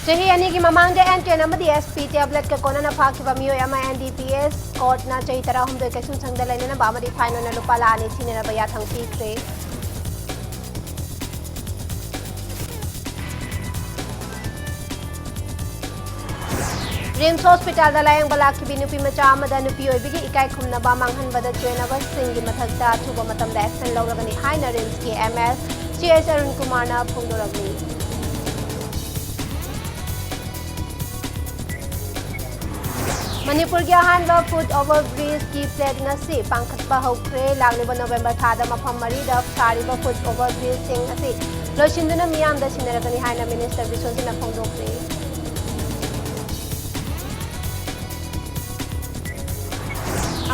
Chahi ani ki mamang de NTN amadi SP tablet ka kona na phaki ba miyo ama NDPS court na chahi tara hum do kaisum sangda laina na ba amadi fine na lupa la ani thine na ba ya thang pi kre RIMS hospital लायंग बलाकी नुपी मचा नुपी इकाई खुमनबा मांगहनबद चेनब सिंगी मथक्ता अथुब मतमद एक्शन लौरगनी हाइना रिम्स की एमएस सीएस अरुण कुमार फोंदोरगनी मणिपुर की अहानब फुट ओवर ब्रिज की प्लेट ngasi पांखटबा हौख्रे लागलिबा नवेंबर थादा मफम मरीदा सारिबा फुट ओवर ब्रिज सिंग asi लोसिंदुना मियामदा सिनरगनी हाइना मिनिस्टर बिसोजिना फोंदोख्रे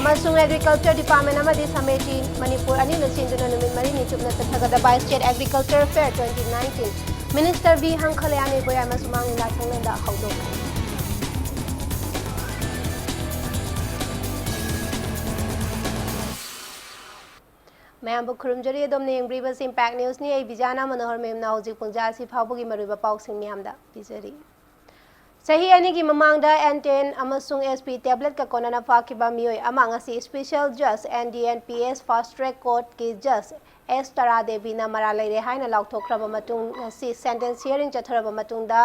एग्रीकल्चर डिपार्टमेंट समेटी मणिपुर अनी नुमित मरी निचुपना चथगदबा state agriculture fair 2019 minister B हंखलयानी बोया सुमांग लाथंगदा हौदोख मैम खुरुमजरी अदोमने इंग्रीबस इंपैक्ट न्यूज नि बिजाना मनोहर मेमना हौजिक पुंजासी फावबगी मरुबा पाउसिंग म्यामदा पिजरी सही अनी की ममांगदा एन10 अमसुंग एसपी टेबलेट का कोना फाकिबा मियोय अमांग असि स्पेशल जज एनडीएनपीएस फास्ट ट्रैक कोर्ट की जज एस तारा देवी ना मरा लेरे हाइना लाउथोख्रबा मतुंग असि सेंटेंस हियरिंग चथरबा मतुंगदा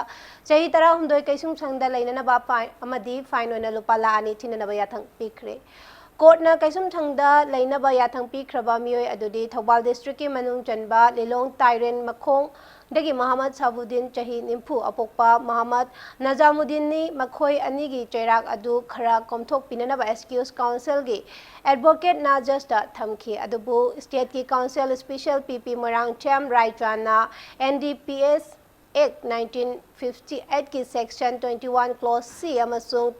सही तरा हुमदोय कैसुंग संगदा लेना बा अमदी फाइन ओइना लुपा ला अनि थिननबा याथंग पिखरे कोर्टना कैसुम थंगदा लेना याथंग पीख्रबा मियोय अदुदी थौबाल डिस्ट्रिक्ट की मनुंग चनबा लिलोंग ताइरेन मखोंग दगी मोहम्मद साबुद्दीन चाही निम्फु अपोक्पा मोहम्मद नजामुद्दीन नि मखोय अनिगी चैराक अदु खरा कोमथोक पिननबा एक्सक्यूज काउंसिल गी एडवोकेट ना जस्टा थमखी अदुबु स्टेट की काउंसिल स्पेशल पीपी मोरांग चैम राइचाना एनडीपीएस एक्ट 1958 की सेक्शन 21 क्लॉज सी अमसुंग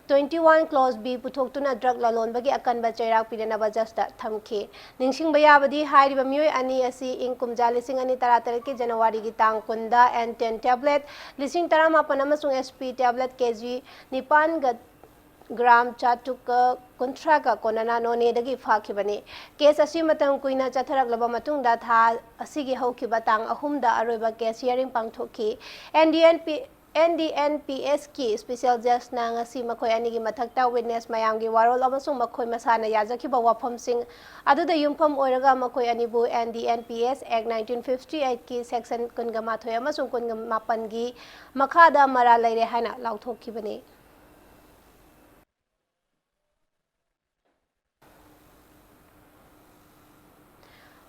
21 क्लॉज बी पुथोक्तुना ड्रग ललोनबगी अकनबा चैराक पिननबा जस्टा थमखी निंगसिंग बयाबदी हाइरिबा मियोय अनि असि इंग कुमजा लिसिंग अनि तरातर की जनवरी की तांग कुंदा एन10 टैबलेट लिसिंग तरा मापन अमसुंग एसपी टैबलेट केजी निपान ग्राम चाटुक कुंथ्रा का कोनना नोनेदगी फाखिबने केस असी मतंग कुइना चथरकलबा मतुंगदा था असिगी हौखिबा तांग अहुमदा अरोइबा केस हियरिंग पांगथोखी NDNPS की स्पेशल जज नांगसी मखोय अनि की मथक्ता विटनेस मयाम की वारोल अमसुंग मखोय मसाना याजखिबा वाफमसिंग अदुदा युमफम ओइरगा मखोय अनिबु NDNPS एक्ट 1958 की सेक्शन कुनगा माथोय अमसुंग कुनगा मापन की मखादा मरा लेरे हाइना लाउथोखिबने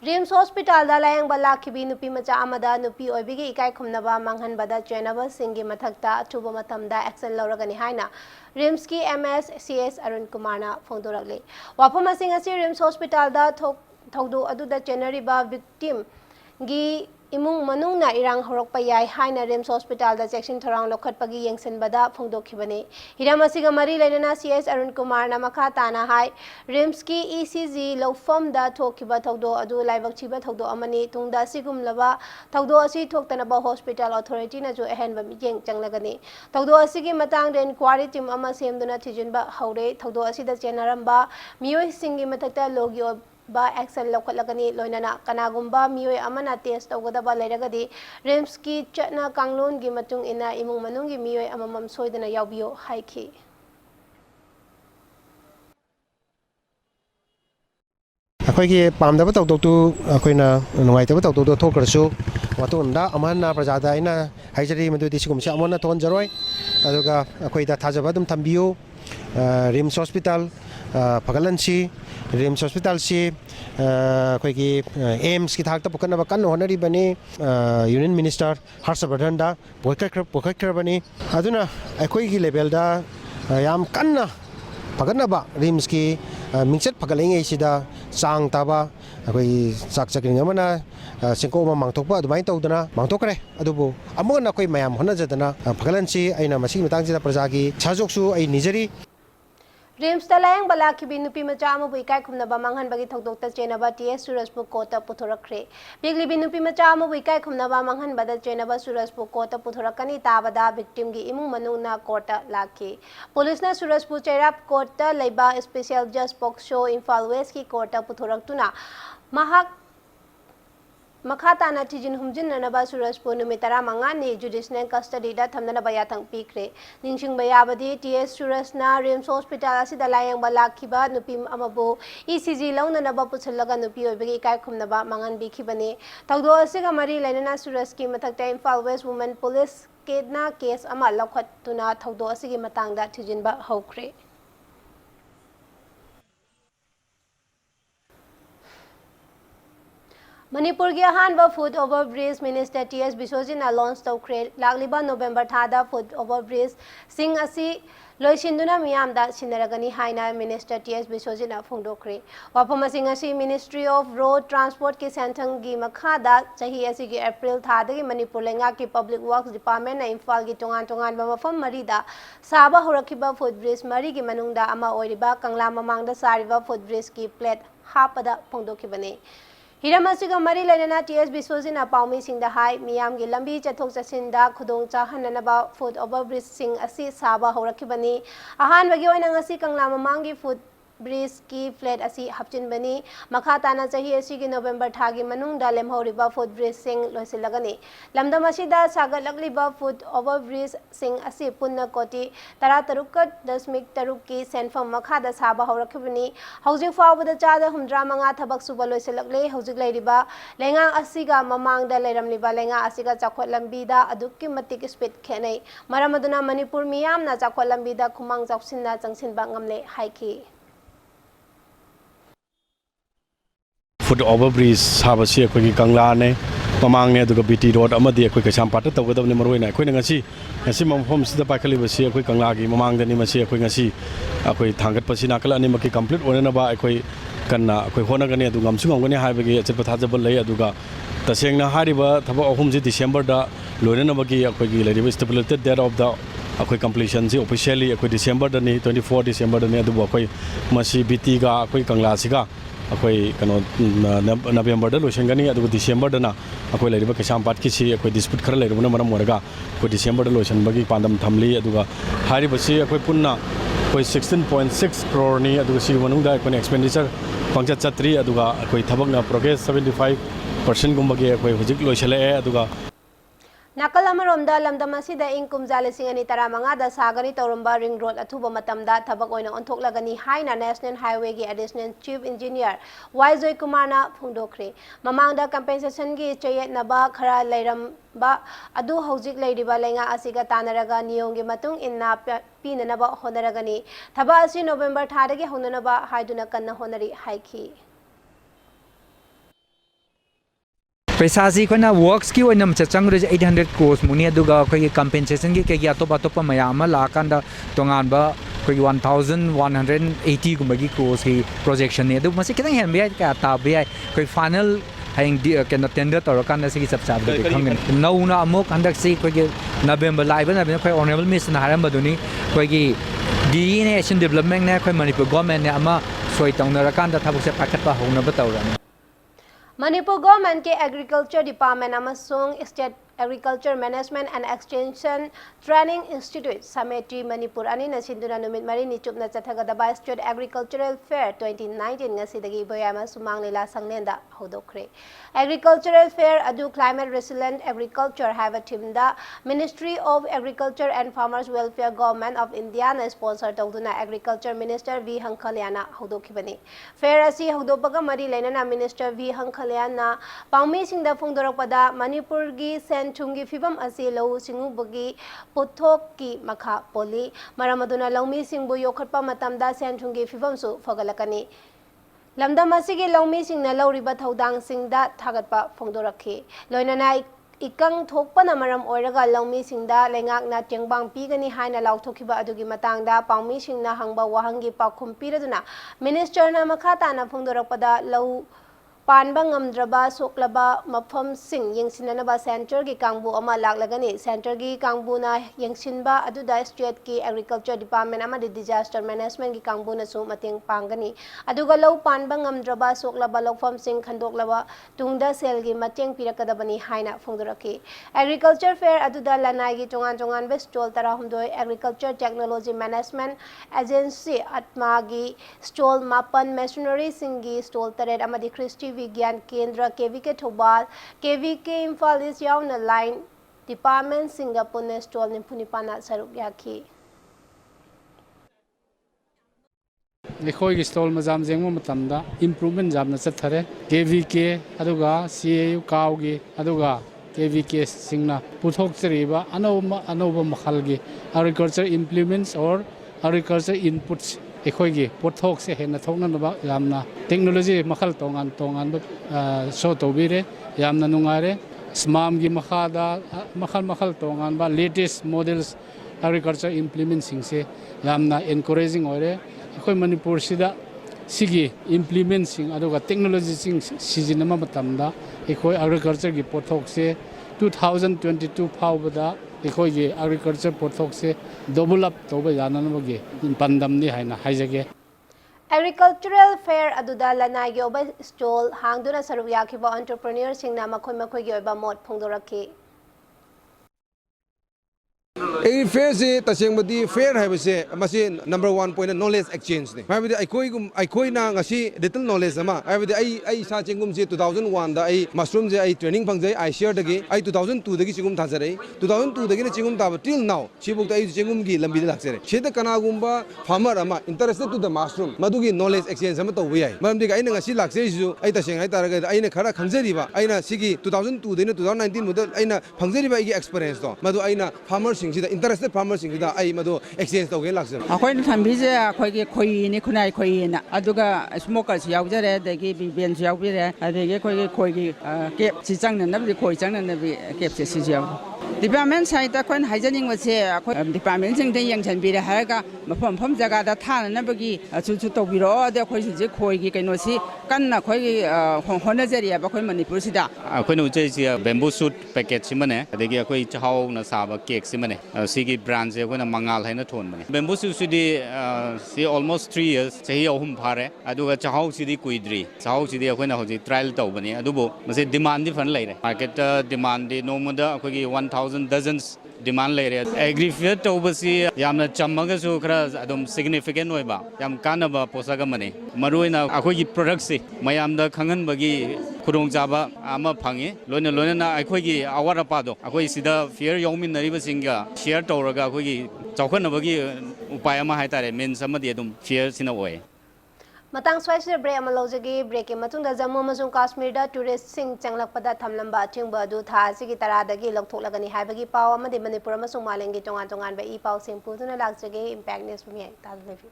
रिम्स हॉस्पिटल लायंग लाखिबी नुपी मचा अमदा नुपी ओइबिगी इकाई खुमनबा मांगहनबदा चेनब सिंगी मथक्ता अथुब मतमदा एक्शन लौरगनी हाइना रिम्स की एमएस सीएस अरुण कुमार फोंदोरगले वाफम असिंग असि रिम्स हॉस्पिटल दा थौदो अदुदा चेनरिबा विक्टिम गी इमुंग मनुंगना इरांग हरकपा याय हाइना रिम्स हॉस्पिटल दा चेक्सिन थोरांग लोखटपगी येंगसनबदा फोंदोखिबने हिराम असिगा मरी लेना सीएस अरुण कुमार ना मखा ताना हाय रिम्स की ईसीजी लौफम दा थोखिबा थौदो अदु लाइबक छिबा थौदो अमनी तुंगदा सिगुमलबा थौदो असि थोक्तनबा हॉस्पिटल अथॉरिटी ना जो अहनबा मियेंग चंगलगने थौदो असिगी मतांग द इंक्वायरी टीम अमा सेमदुना थिजिनबा हौरे थौदो असिदा चेनरंबा मियोय सिंगी मतक्ता लोगियो बा एक्शन लौखटलगनी लोइनना कनागुंबा मियोय अमना टेस्ट तौगदबा लेरगदी रिम्स की चटना कांगलोन की मतुंग इना इमुंग मनुंग की मियोय अममम सोइदना यावबियो हाइखी अखोई पामदब तौदोतु अखोइना नुंगाइतब तौदोदो थोकरसु वातोंदा अमहना प्रजादा आइना हाइजरी मदुदि सिगुमसे अमना थोनजरोय अदुगा अखोइदा थाजबा दुम थंबियो रिम्स हॉस्पिटल फगलनसी रिम्स हॉस्पिटल से अखोइगी एम्स की थाकता पुकनबा कन्न होनरिबनी यूनियन मिनिस्टर हर्षवर्धन दा पोखरबनी अदुना अखोइगी लेवलदा याम कन्न फगनबा रिम्स की मिंचत फगलेंगे सिदा चांग ताबा अखोई चाक चक्रिंग अमना सिंको मा मांगथोकपा अदुमाइन तौदना मांगथोकरे अदुबो अमगन अखोई मयाम होनजदना फगलनसी अइना मसी मतांगसिदा प्रजागी छाजोकसु अइ निजरी रिम्स लायंग बलाखिबी नुपी मचा अमबु इकाई खुमनबा मांगहनबगी थौदोकता चेनबा टीएस सूरजपु कोटा पुथोरखरे बिगलिबी नुपी मचा अमबु इकाई खुमनबा मांगहनबदा चेनबा सूरजपु कोटा पुथोरकनी ताबदा विक्टिम गी इमुंग मनुना कोटा लाखी पुलिसना सूरजपु चेराप कोटा लेबा स्पेशल जज पोक्सो इम्फाल वेस्ट की Kota पुथोरक्तुना makha tana thijin humjinanaba surajpur numit 15 ni judicial custody da thamnanaba yathang pikre ningsingba yabadi ts surajna rims hospital asida layangba lakhiba nupi amabu ecg launanaba puchalaga nupi oibagi kai khumnaba mangan bikhibani thawdo asiga mari lainana suraj ki mathakta imphal west women police kedna case ama lakhatuna thawdo asigi matangda thijinba hokre Manipur ki ahanba food overbridge minister ts bisojina launch tawkre lagliba november thada food overbridge sing asi loisinduna miyamda sinaragani haina minister ts bisojina phongdokre wafam sing asi ministry of road transport ki senthang gi makhada chahi asi gi april thada gi manipur lenga ki public works department na imphal gi tongan mafam marida saba horakiba food bridge mari gi manungda ama oiriba kangla mamangda sariba food bridge ki plate hapada phongdokibane Hiramasiga Mari Lenana TS Biswazina Paumi Singh the High, Miam Gilambi Chatok Sasinda, Kudong Chahananaba, food overbridge sing asi Saba Horakibani, Ahan Bagioanangasi Kanglamangi food bridge ki flat asi hapchin bani, Makatana Sahi Asigi November Tagi Manung Dalem Horiba food bridge sing Losilagani, Lamdamasida Saga Lagliba food overbridge sing asi Punna Koti, Taratarukat, Dasmik Taruki, sent from Makada Saba Horakibani, housing for the Chada Humdra Manga Tabak Subalosilagli, housing Ladiba, Lenga Asiga Mamang da Leram Liba Lenga Asiga Chakwat Lambida, Aduki Matik Spit Kene, Maramaduna Manipur Miam na Chakwat Lambida Kumang Zapsina Jangsin Bangamle Haiki. Foot overbridge habasi akhoi kangla ne pamang ne duga BT road amadi akhoi kasam pat tawgadam ne maroi na akhoi ngasi ngasi mamphom sida pakhali basi akhoi kangla gi mamang dani masi akhoi ngasi akhoi thangat pasina kala ani maki complete onena ba akhoi kanna akhoi hona gani adu ngam sungam gani haibagi achpa thajabal lei aduga tasengna hariba thaba ahum ji December da loina bagi akhoi gi lariba stipulated date of the akhoi completion ji officially akhoi December da ni 24 December da ni adu akhoi masi BT ga akhoi kangla siga akhoi kano November da loishangani adu December da na akhoi lariba kasam pat ki si akhoi dispute khara lariba na maram moraga akhoi December da loishan bagi pandam thamli aduga hariba si akhoi punna akhoi 16.6 crore ni aduga si manung da akhoi expenditure pangchat chatri aduga akhoi thabak na progress 75% gumbagi akhoi hujik loishale aduga Nakalamaromda Lamdamasida Inkum Jalisingani Taramanga da Sagari Torumba Ring Road Atuba Matamda Tabakoina Ontoklagani Haina National Highway gi Additional Chief Engineer Waizoy Kumarna Phungdokre Mamangda compensation gi Chayet Naba Khara Lairam ba Adu Hojik Ladiba Lenga Asiga Tanaraga Niyongi Matung Inna Pinanaba Honoragani Taba Asi November Thadagi Honanaba Haiduna Kanna Honori Haiki पैसासी कोना works की ओनम चंग 800 crores मुनि दुगा कोई compensation की के अतोप अतोप मयाम लाकांदा तोंगानबा कोई 1180 गुमगी crores की प्रोजेक्शन ने दु मसे कितने हेम बिया का ताबे कोई फाइनल हैंग के टेंडर तौरकान से सब चाब दे खंगन नौना अमुक हंदक से कोई नवंबर लाइव ना कोई ऑनरेबल मिनिस्टर हारम बदुनी कोई डी नेशन डेवलपमेंट ने कोई मणिपुर गवर्नमेंट ने अमा सोई तौनरकान दा थबक से पाखतबा होनबा तौरन Manipur Government ke Agriculture Department amasung State Agriculture Management and Extension Training Institute Sameti Manipur ani na sinduna numit mari ni chupna chathagadaba State Agricultural Fair 2019 ngasidagi boyama sumang lela sangnenda hodokre Agricultural Fair adu Climate Resilient Agriculture have a team da Ministry of Agriculture and Farmers Welfare Government of India na sponsor tawduna Agriculture Minister V Hankhaliana hodokibani Fair asi hodopaga mari lenana Minister V Hankhaliana paumi singda phungdorakpada Manipur gi Chungi Fibam asi lau singu bagi pothok ki makha poli maramaduna laumi singbu yokhatpa matamda sen chungi fibam su fogalakani lamdam asigi laumi singna lauriba thaudang singda thagatpa phongdorakhi loinana ikang thokpana maram oiraga laumi singda lengakna tengbang pigani haina lauthokhiba adugi matangda paumi singna hangba wahangi pakhum piraduna minister na makhata na phongdorakpada lau Panbangam Draba Soklaba Mafam Sing Yingsinanaba Center ki Kangbu Ama Laglagani Center ki Kangbu na Yingsinba Aduda State ki Agriculture Department ama Disaster Management ki Kangbu na su mating pangani Aduga law Panbangam Draba Soklaba Lokfam Sing Khandoklaba Tungda Sel ki mating pirakadabani haina phongdoraki Agriculture Fair Aduda Lanai ki Tongan West Stall Tarahumdoi Agriculture Technology Management Agency Atma ki Stall Mapan Machinery Singi Stall Tared ama di Christy Vigyan Kendra KVK Thobal KVK Imphal East yauna line department Singapore Nestol Nipunipana Saruk Yaki Nikoi stall mazam zengmo matamda improvement jamna chathare KVK aduga CAU kaugi aduga KVK singna puthok cheriba anoba makhalgi agriculture implements or agriculture inputs ekhoigi puthok se hena thokna ba yamna technology makhal tongan show tobire yamna nungare smam gi makhada makhal tongan ba latest models agriculture implements singse yamna encouraging ore अखोई मणिपुर सिदा सिगी इम्प्लीमेंट्सिंग अदुगा technology सिंग सिजिनमा मतमदा अखोई agriculture की पोथोक से 2022 फावबदा अखोई की agriculture पोथोक से develop तोबा याननबगे पंदमनि हाइना हाइजगे Agricultural Fair aduda lanai gi oba stall hangduna saruk yakhiba entrepreneur singna makhoi gi oba mot phongdoraki A fair se tasengmadi fair haibase masi number 1 point knowledge exchange ne haibadi aikoi na ngasi little knowledge ama haibadi ai sa chengum se 2001 da ai mushroom je ai training phangjai ai share dagi ai 2002 dagi chingum thajare 2002 dagi ne chingum ta till now chibuk ai chingum gi lambi da laksere cheda kana gumba farmer ama interested to the mushroom madugi knowledge exchange ama to wi ai maram diga ai na ngasi lakse ju ai taseng hai taraga ai na khara khangjari ba ai na sigi 2002 dagi 2019 mudal ai na phangjari ba ai experience to madu ai na farmer sing si interested farmers sing da ai madu exchange to gen lakse akoi thambije akoi ge khoi ni khunai khoi na aduga smokers yaujare dagi biben yaubire adege khoi ge kep si chang na bi khoi chang na bi kep se si yaw department side ta kon haijaning wase akoi department jing de yang chan bi re ha ga mafam jaga da tha na bagi chu to bi ro de khoi si je khoi gi kaino si kan na khoi hona jari ba khoi manipur si da akoi no je si bamboo shoot packet si mane adege akoi chahau na sa ba cake si mane sigi brand se akoi na mangal hai na thon mane bamboo shoot si di si almost 3 years chahi ahum phare aduga chahau si di kuidri chahau si di akoi na hoji trial taw bani adubo mase demand di fan lai re market demand di no moda akoi gi 1000 dozens demand lai re agri fair taw basi yamna chammaga su khara adum significant oi ba yam kana ba posaga mane maruina akoi gi product se mayam da khangan bagi khudong jaba ama phangi loina na akoi gi awara pa do akoi sida fair yawmin nari ba singa share tawraga akoi gi chawkhan bagi upay ama hai tare main samadi adum fair sina oi Matang swai break amalojagi break matung da Jammu amasung Kashmir da tourist sing changlakpada thamlamba athingba du tha sigi taradagi loktholaggani haibagi paw amadi Manipur amasung malengi tongan ba I paw sing puduna lakjage impact news mi tadlevi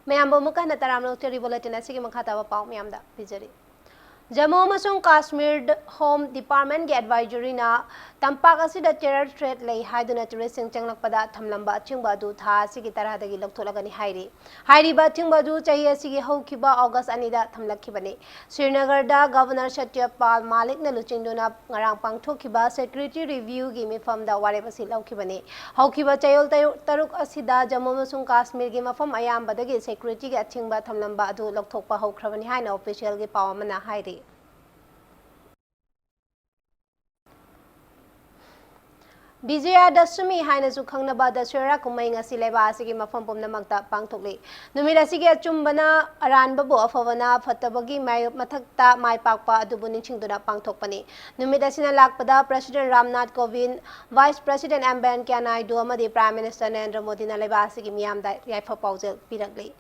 mayambo mukana taram lokri bulletin asigi makhata ba paw miyamda bijari Jammu amasung Kashmir Home Department ge advisory na tampak asida terror threat lei haiduna tourist sing changlakpada thamlamba athingba du tha sigi taradagi loktholaggani hairi ba athingba du chahi asigi haukiba August anida thamlakhibani Srinagar da Governor Satyapal Malik na luchingduna ngarang pangthokiba security review gi mifam da warebasi laukibani haukiba chayol taruk asida Jammu amasung Kashmir gi mafam ayambadagi security gi athingba thamlamba adu lokthokpa haukrabani haina official gi pawamana hairi Bijaya Dasumi haina su khangnaba Dasera kumai ngasi leba asigi mafam pumnamakta pangthokli numit asigi achumbana aranba bo afavana phatabagi mathakta mai pakpa adubu ningchingduna pangthokpani numit asina lakpada President Ramnath Kovind Vice President M Venkaiah Naidu amadi Prime Minister Narendra Modi na leba asigi miyamda yaifa paujel pirakli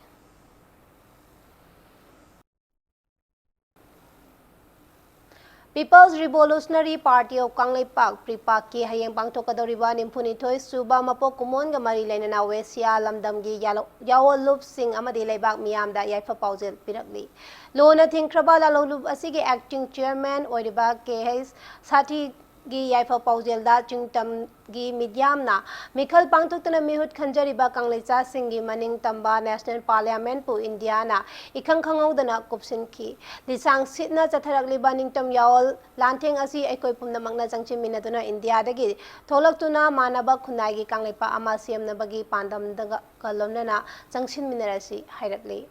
People's Revolutionary Party of Kangleipak Pripak ki hayeng pangthokadoriba nimphunithoi suba mapok kumon ga mari lainana Wesia lamdamgi yawol lup sing amadi leibak miyamda yaifa paujel pirakli lona thingkraba lalolup asigi acting chairman oiriba KH Sati gi yaifa paujel da chingtam gi midyamna mikhal pangthoktana mihut khanjariba kangleicha singi maning tamba National Parliament pu India na ikhang khangaudana kupsinki lisang sitna chatharakliba ningtam yawol lantheng asi aikoi pumnamakna jangchiminaduna India dagi tholaktuna manaba khunai gi kangleipa ama semnabagi pandam daga kalomnana jangchinminarasi hairakli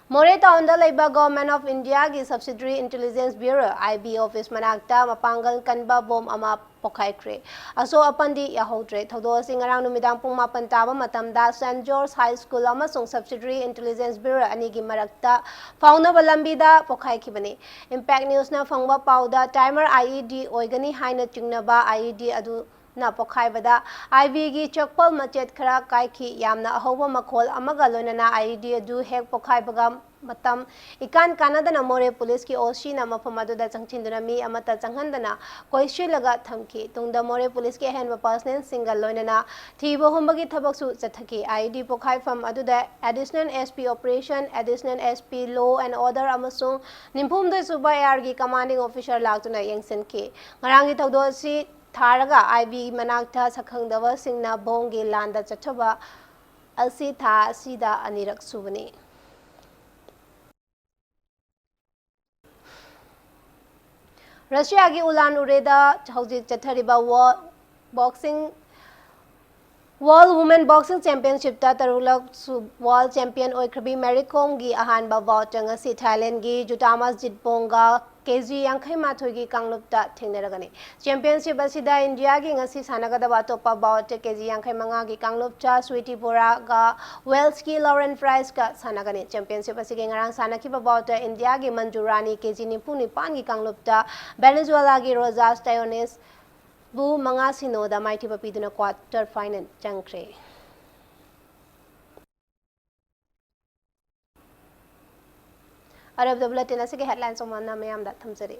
More Town the Labour Government of India ki Subsidiary Intelligence Bureau IB office manakta mapangal kanba bom ama pokhaikhre aso apandi yahodre thodo singarang numidang pung mapan taba matamda St George High School amasung Subsidiary Intelligence Bureau ani gi marakta fauna balambida pokhaikhibani Impact News na phangba pauda timer IED oigani haina chingnaba IED adu na pokhaibada IB gi chakpal machet khara kaikhi yamna ahoba makhol amaga loinana IED adu hek pokhaibaga matam ikan kanadana more police ki oshi na mafam aduda changchinduna mi amata changhandana koishi laga thamki tungda more police ki hen personnel single loinana thibo hombagi thabak su chathaki IED pokhai fam aduda additional SP operation additional SP law and order amasung nimpum de suba air gi commanding officer lagtuna yengsen ki ngarangi thawdo si Tharaga IB manakta sakhangdawa singna bongi landa chathaba asi tha sida anirak subani Russia ki Ulan Ureda hojik chathariba World Women Boxing Championship ta tarulak World Champion oikrabi Mary Kom gi ahanba voucher ngasi Thailand gi Jutamas Jitponga KG Yankhai Mathoi gi Kanglupta thengnaragani Championship asida India gi ngasi sanagadaba topa voucher KG Yankhai manga gi Kanglupcha Sweetie Bora ga Wales ki Lauren Price ka sanagani Championship asigi ngarang sanakiba voucher India gi Manjurani KG Nipuni pan gi Kanglupta Venezuela gi Rosas Tayones Bu manga sinoda maiti papiduna quarter final changkre Arab the bulletin asige headlines omana mayam da thamjari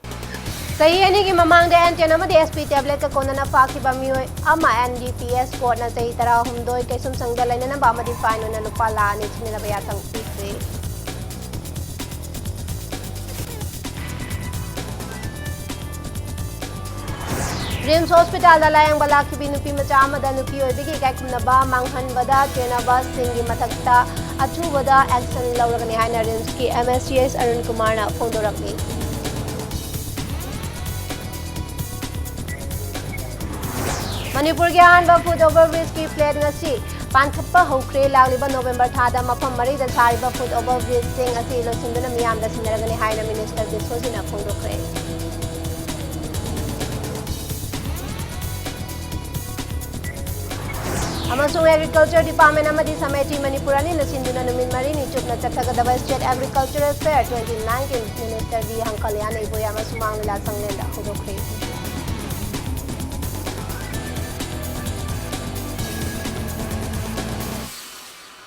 Sahi ani ki mamang da antena ma SP tablet ka konana fakhiba mioi ama NDPS court na sahi tara humdoi kaisum sangda laina na bamadi fine na lupa la ani chinila baya tang pikre Rims Hospital da layang balaki binupi macha amada nupi oibigi kaikumnaba manghanbada trenaba singi mathakta athubada action lauragani haina Rims ki MSCS Arun Kumar na phondorakni Manipur ki ahanba foot overbridge ki plate ngasi pankhatpa hokre lagliba November thada mafam mari da sariba foot overbridge sing asi losinduna miyam da sinaragani haina Minister Biswajit na phondokre Amasung Agriculture Department amadi Sameti Manipurani na sinduna numin marini chukna chathagadaba State Agricultural Fair 2019 Minister V Hankalyana iboya amasumang nila sanglenda hudokre